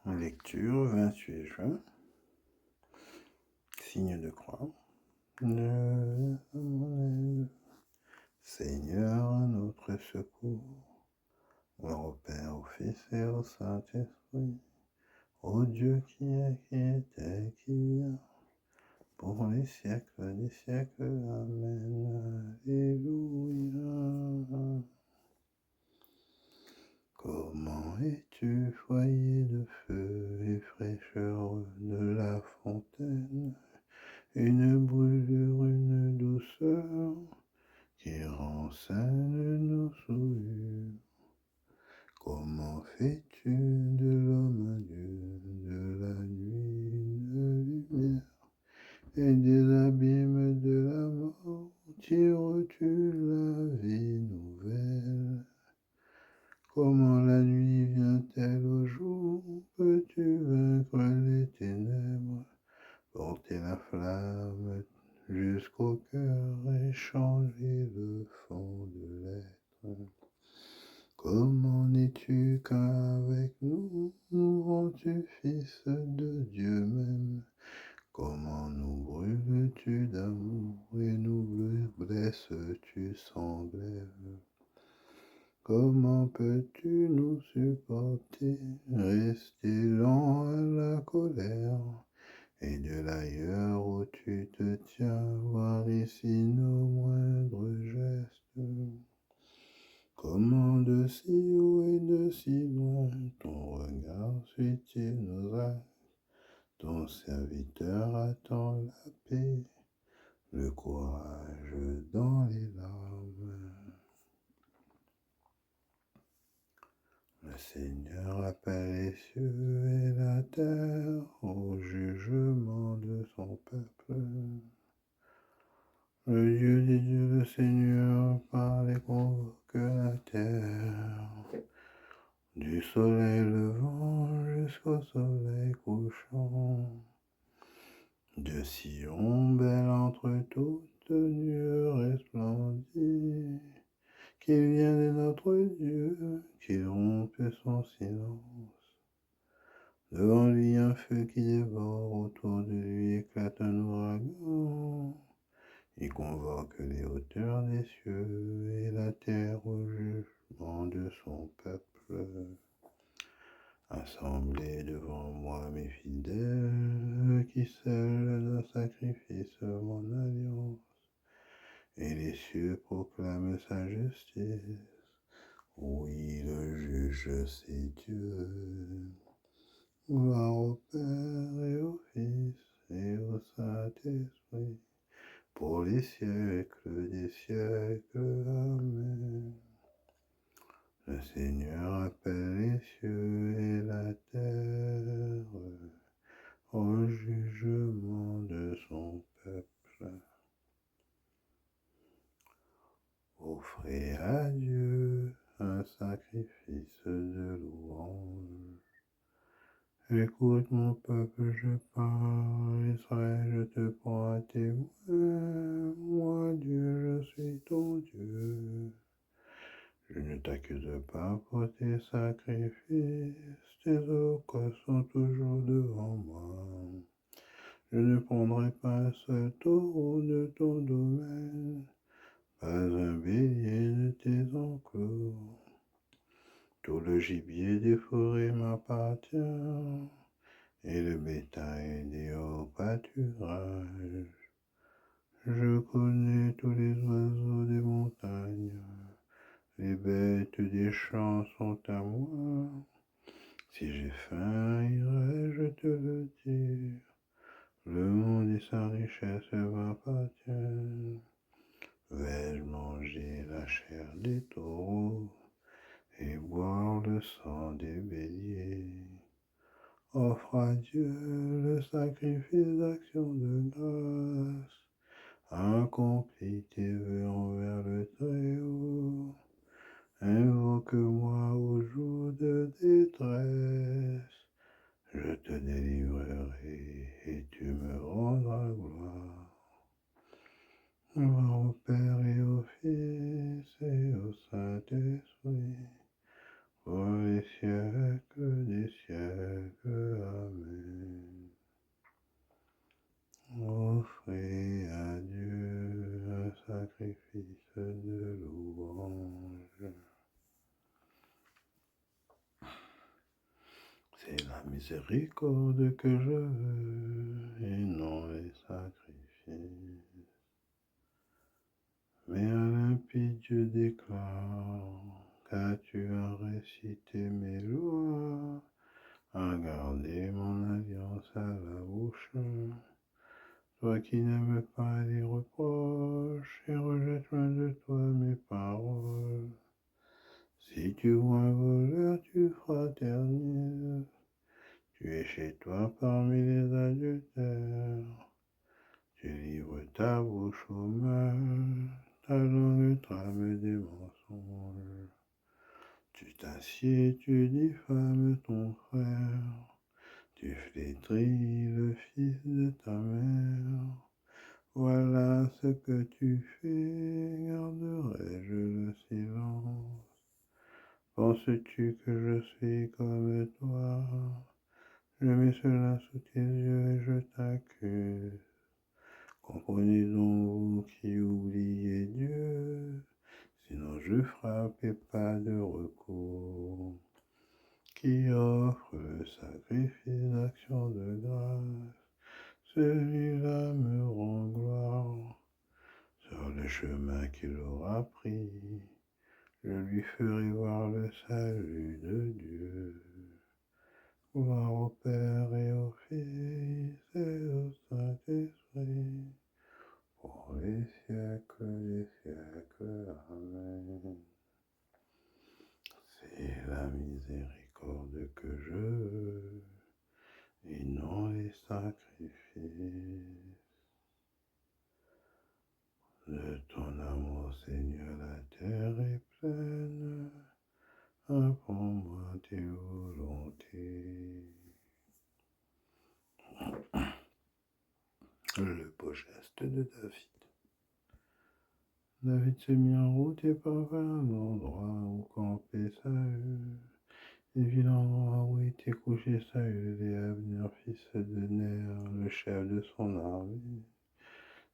Lecture 28 juin, signe de croix. Ne mon aide, Seigneur, notre secours. Gloire au Père, au Fils et au Saint-Esprit, au Dieu qui est, qui était, qui vient, pour les siècles des siècles. Amen. Alléluia. Comment es-tu, foyer de feu et fraîcheur de la fontaine, une brûlure, une douceur qui renseigne nos souillures. Comment fais-tu de l'homme un Dieu, de la nuit une lumière, et des abîmes de la mort tires-tu la vie nouvelle? Comment la nuit vient-elle au jour? Peux-tu vaincre les ténèbres, porter la flamme jusqu'au cœur et changer le fond de l'être? Comment n'es-tu qu'avec nous, nous rends-tu fils de Dieu même? Comment nous brûles-tu d'amour et nous blesses-tu sans glaive? Comment peux-tu nous supporter, rester lent à la colère, et de l'ailleurs où tu te tiens, voir ici nos moindres gestes? Comment de si haut et de si loin ton regard suit-il nos actes? Ton serviteur attend la paix, le courage dans les larmes. Le Seigneur appelle les cieux et la terre au jugement de son peuple. Le Dieu des dieux, le Seigneur, parle et convoque la terre. Du soleil levant jusqu'au soleil couchant. De Sion belle entre toutes, Dieu resplendit. Qu'il vienne notre Dieu, qu'il rompe son silence. Devant lui un feu qui dévore, autour de lui éclate un ouragan. Il convoque les hauteurs des cieux et la terre au jugement de son peuple. Assemblez devant moi mes fidèles, qui scellent d'un sacrifice mon alliance, et les cieux proclament sa justice. Oui, le juge, c'est Dieu. Gloire au Père et au Fils et au Saint-Esprit, pour les siècles des siècles. Amen. Le Seigneur appelle les cieux et la terre au jugement de son peuple. Offrez à Dieu un sacrifice de louange. Écoute mon peuple, je parle, Israël, je te prends à témoin. Moi, Dieu, je suis ton Dieu. Je ne t'accuse pas pour tes sacrifices, tes holocaustes sont toujours devant moi. Je ne prendrai pas un seul taureau de ton domaine, pas un bélier de tes enclos. Tout le gibier des forêts m'appartient, et le bétail des hauts pâturages. Je connais tous les oiseaux des montagnes, les bêtes des champs sont à moi. Si j'ai faim, irai-je te le dire. Le monde et sa richesse m'appartiennent. Vais-je manger la chair des taureaux et boire le sang des béliers? Offre à Dieu le sacrifice d'action de grâce. Accomplis tes vœux envers le Très-Haut. Invoque-moi au jour de détresse. Je te délivrerai et tu me rendras gloire. Gloire au Père et au Fils et au Saint-Esprit, pour les siècles des siècles. la miséricorde que je veux, et non les sacrifices. Mais à limpide je déclare qu'as-tu à réciter mes lois, à garder mon alliance à la bouche. Toi qui n'aimes pas les reproches et rejettes loin de toi mes paroles. Si tu vois un voleur, tu fraternises. Tu es chez toi parmi les adultères. Tu livres ta bouche au mal, ta langue trame des mensonges. Tu t'assieds, tu diffames ton frère. Tu flétris le fils de ta mère. Voilà ce que tu fais, garderai-je le silence. Penses-tu que je suis comme toi? Je mets cela sous tes yeux et je t'accuse. Comprenez donc vous qui oubliez Dieu, sinon je frappe et pas de recours. Qui offre le sacrifice d'action de grâce, celui-là me rend gloire. Sur le chemin qu'il aura pris, je lui ferai voir le salut de Dieu. Gloire au Père et au Fils et au Saint-Esprit, pour les siècles des siècles. Amen. C'est la miséricorde que je veux, et non les sacrifices. De ton amour, Seigneur, la terre est pleine. Apprends-moi tes volontés. Le beau geste de David. David se mit en route et parvint à l'endroit où campait Saül. Il vit l'endroit où était couché Saül et Abner, fils de Ner, le chef de son armée.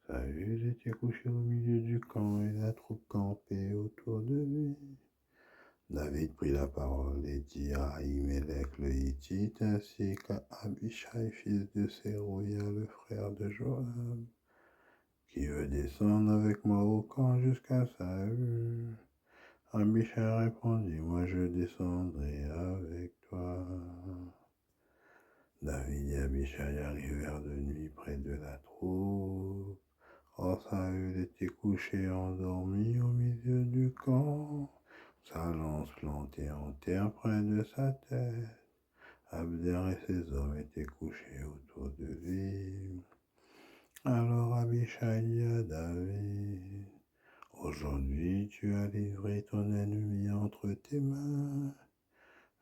Saül était couché au milieu du camp et la troupe campait autour de lui. David prit la parole et dit à Ahimelech le Hittite ainsi qu'à Abishai, fils de Sérouia, le frère de Joab, qui veut descendre avec moi au camp jusqu'à Saül. Abishai répondit, moi je descendrai avec toi. David et Abishai arrivèrent de nuit près de la troupe. Or Saül était couché endormi au milieu du camp, sa lance plantée en terre près de sa tête. Abner et ses hommes étaient couchés autour de lui. Alors Abishai dit à David, aujourd'hui tu as livré ton ennemi entre tes mains.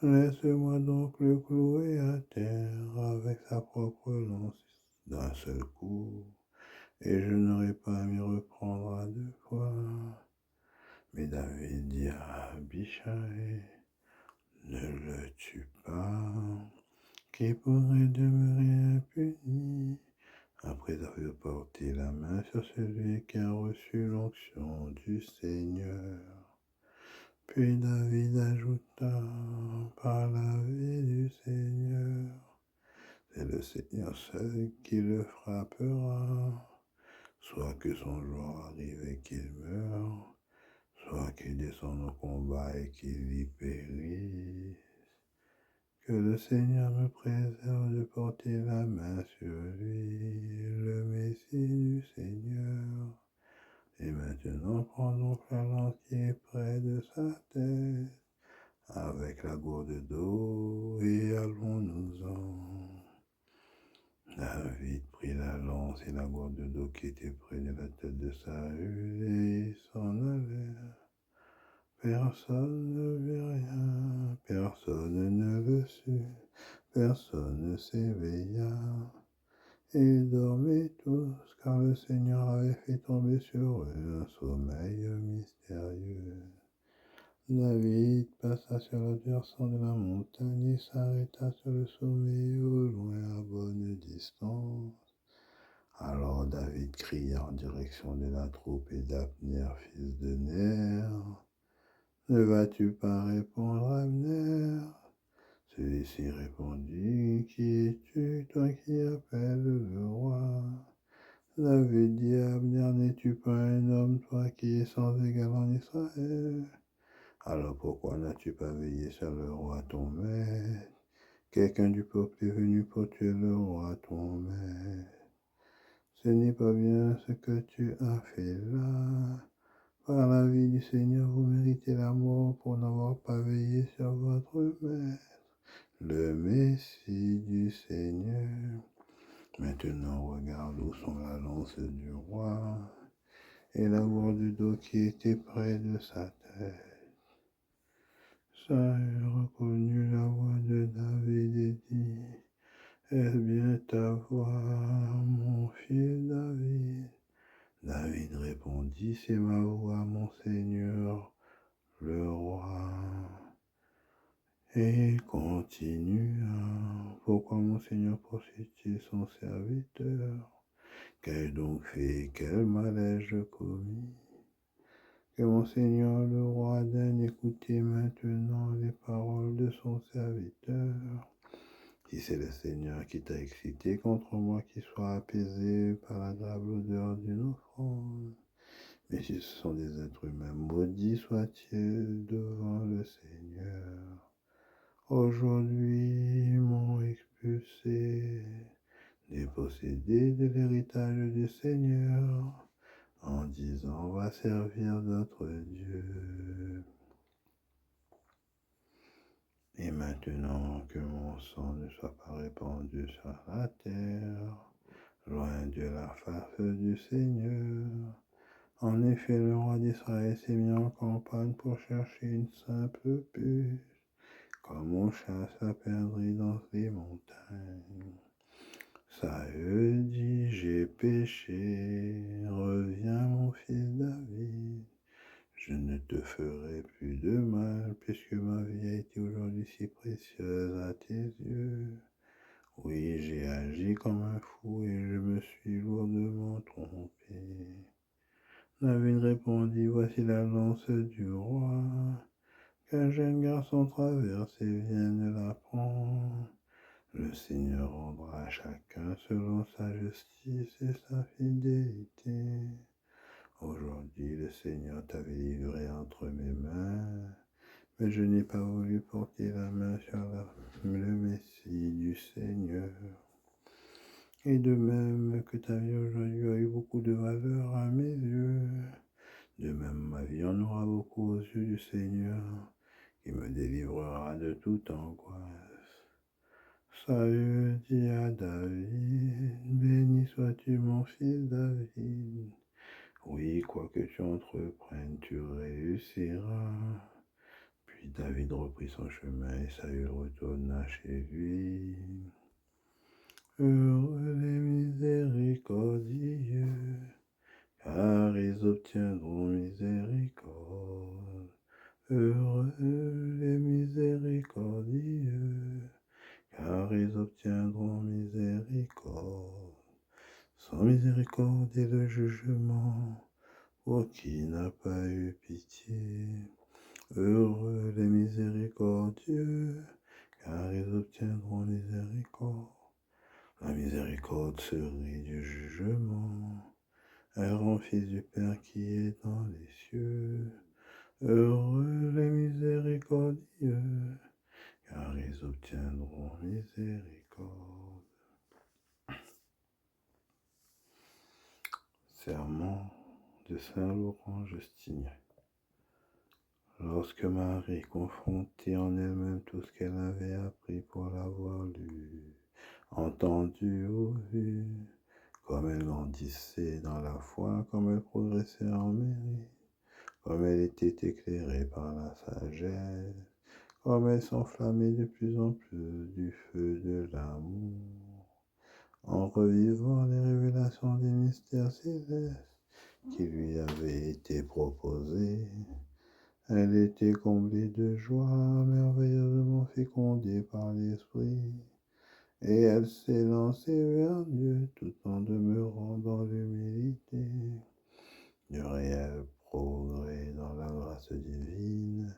Laisse-moi donc le clouer à terre avec sa propre lance d'un seul coup, et je n'aurai pas à m'y reprendre à deux fois. Mais David dit à Abishai, ne le tue pas, qui pourrait demeurer impuni après avoir porté la main sur celui qui a reçu l'onction du Seigneur. Puis David ajouta, par la vie du Seigneur, c'est le Seigneur seul qui le frappera, soit que son jour arrive et qu'il meure, soit qu'il descende au combat et qu'il y périsse. Que le Seigneur me préserve de porter la main sur lui, le Messie du Seigneur. Et maintenant, prends donc la lance qui est près de sa tête, avec la gourde d'eau, et allons-nous-en. David prit la lance et la gourde d'eau qui était près de la tête de Saül, et s'en allèrent. Personne ne vit rien, personne ne le sut, personne ne s'éveilla, et ils dormaient tous, car le Seigneur avait fait tomber sur eux un sommeil mystérieux. David passa sur le versant de la montagne et s'arrêta sur le sommet au loin à bonne distance. Alors David cria en direction de la troupe et d'Abner, fils de Ner. Ne vas-tu pas répondre, Abner? Celui-ci répondit, qui es-tu, toi qui appelles le roi? David dit à Abner, n'es-tu pas un homme, toi qui es sans égal en Israël? Alors pourquoi n'as-tu pas veillé sur le roi ton maître? Quelqu'un du peuple est venu pour tuer le roi ton maître. Ce n'est pas bien ce que tu as fait là. Par la vie du Seigneur, vous méritez la mort pour n'avoir pas veillé sur votre maître, le Messie du Seigneur. Maintenant, regarde où sont la lance du roi et la gourde du dos qui était près de sa tête. Saül reconnut la voix de David et dit, est-ce bien ta voix, mon fils David? David répondit, c'est ma voix, mon Seigneur, le roi. Et il continua, pourquoi mon Seigneur poursuit-il son serviteur? Qu'ai-je donc fait, quel mal ai-je commis? Que mon Seigneur le roi daigne écouter maintenant les paroles de son serviteur. Si c'est le Seigneur qui t'a excité contre moi, qu'il soit apaisé par l'agréable odeur d'une offrande. Mais si ce sont des êtres humains, maudits soient-ils devant le Seigneur. Aujourd'hui, ils m'ont expulsé, dépossédé de l'héritage du Seigneur, en disant, on va servir d'autres dieux. Et maintenant que mon sang ne soit pas répandu sur la terre, loin de la face du Seigneur. En effet, le roi d'Israël s'est mis en campagne pour chercher une simple puce, comme on chasse la perdrix dans les montagnes. Saül dit, j'ai péché, reviens mon fils David. Je ne te ferai plus de mal, puisque ma vie a été aujourd'hui si précieuse à tes yeux. Oui, j'ai agi comme un fou et je me suis lourdement trompé. David répondit, voici la lance du roi, qu'un jeune garçon traverse et vient de la prendre. Le Seigneur rendra à chacun selon sa justice et sa fidélité. Aujourd'hui, le Seigneur t'avait livré entre mes mains, mais je n'ai pas voulu porter la main sur le Messie du Seigneur. Et de même que ta vie aujourd'hui a eu beaucoup de valeur à mes yeux, de même ma vie en aura beaucoup aux yeux du Seigneur, qui me délivrera de toute angoisse. Saül dit à David, béni sois-tu mon fils David. Oui, quoi que tu entreprennes, tu réussiras. Puis David reprit son chemin et Saül retourna chez lui. Heureux les miséricordieux, car ils obtiendront miséricorde. Heureux les miséricordieux, car ils obtiendront miséricorde. Sans miséricorde et le jugement, pour qui n'a pas eu pitié. Heureux les miséricordieux, car ils obtiendront miséricorde. La miséricorde se rit du jugement. Elle rend fils du Père qui est dans les cieux. Heureux les miséricordieux, car ils obtiendront miséricorde. Sermon de Saint Laurent Justinien. Lorsque Marie, confrontée en elle-même tout ce qu'elle avait appris pour l'avoir lu, entendu ou vu, comme elle grandissait dans la foi, comme elle progressait en mérite, comme elle était éclairée par la sagesse, comme elle s'enflammait de plus en plus du feu de l'amour, en revivant les révélations des mystères célestes qui lui avaient été proposés. Elle était comblée de joie, merveilleusement fécondée par l'Esprit, et elle s'est lancée vers Dieu tout en demeurant dans l'humilité. De réels progrès dans la grâce divine,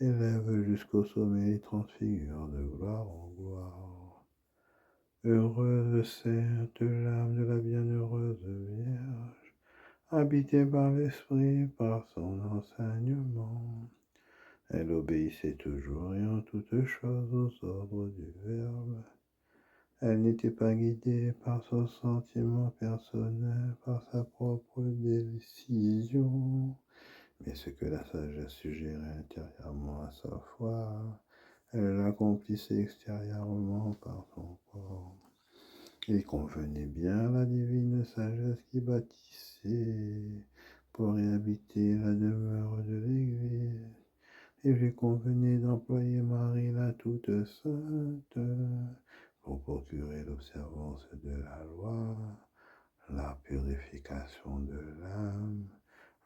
élève jusqu'au sommet et transfigure de gloire en gloire. Heureuse sainte l'âme de la bienheureuse Vierge, habitée par l'Esprit, par son enseignement. Elle obéissait toujours et en toutes choses aux ordres du Verbe. Elle n'était pas guidée par son sentiment personnel, par sa propre décision, mais ce que la sagesse suggérait intérieurement à sa foi, elle l'accomplissait extérieurement par son corps. Il convenait bien à la divine sagesse qui bâtissait pour y habiter la demeure de l'Église. Il lui convenait d'employer Marie la toute sainte pour procurer l'observance de la loi, la purification de l'âme,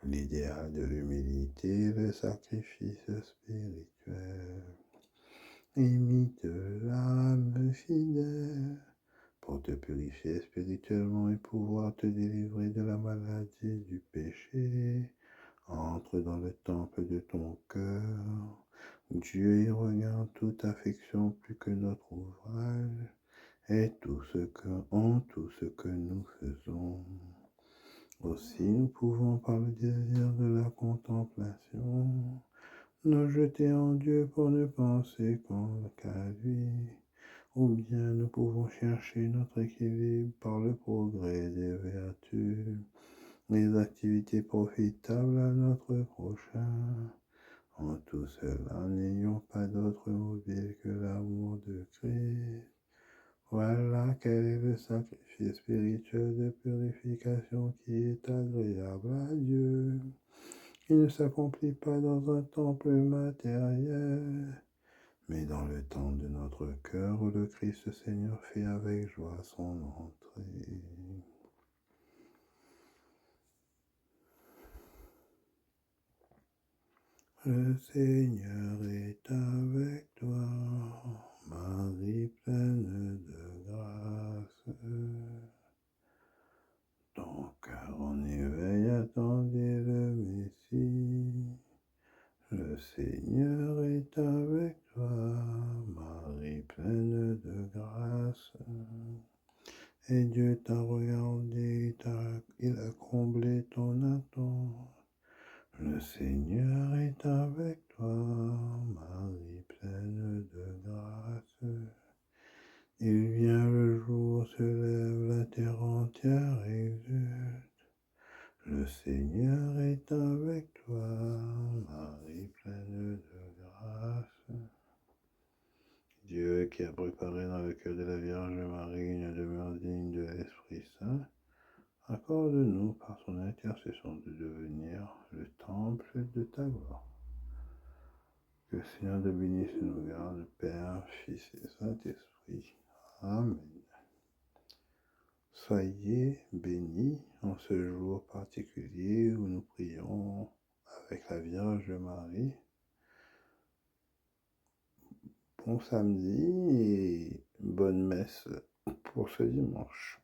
l'idéal de l'humilité, le sacrifice spirituel. Imite l'âme fidèle pour te purifier spirituellement et pouvoir te délivrer de la maladie du péché. Entre dans le temple de ton cœur. Dieu y regarde toute affection plus que notre ouvrage et en tout ce que nous faisons. Aussi nous pouvons par le désir de la contemplation nous jeter en Dieu pour ne penser qu'à lui, ou bien nous pouvons chercher notre équilibre par le progrès des vertus, les activités profitables à notre prochain. En tout cela, n'ayons pas d'autre mobile que l'amour de Christ. Voilà quel est le sacrifice spirituel de purification qui est agréable à Dieu. Il ne s'accomplit pas dans un temple matériel, mais dans le temple de notre cœur où le Christ Seigneur fait avec joie son entrée. Le Seigneur est avec toi, Marie pleine de grâce. Ton cœur en éveil attendait le Messie. Le Seigneur est avec toi, Marie pleine de grâce. Et Dieu t'a regardé, il a comblé ton attente. Le Seigneur est avec toi, Marie pleine de grâce. Il vient le jour, se lève, la terre entière exulte. Le Seigneur est avec toi, Marie pleine de grâce. Dieu qui a préparé dans le cœur de la Vierge Marie une demeure digne de l'Esprit Saint, accorde-nous par son intercession de devenir le temple de ta gloire. Que le Seigneur te bénisse et nous garde, Père, Fils et Saint-Esprit. Amen. Soyez bénis en ce jour particulier où nous prions avec la Vierge Marie. Bon samedi et bonne messe pour ce dimanche.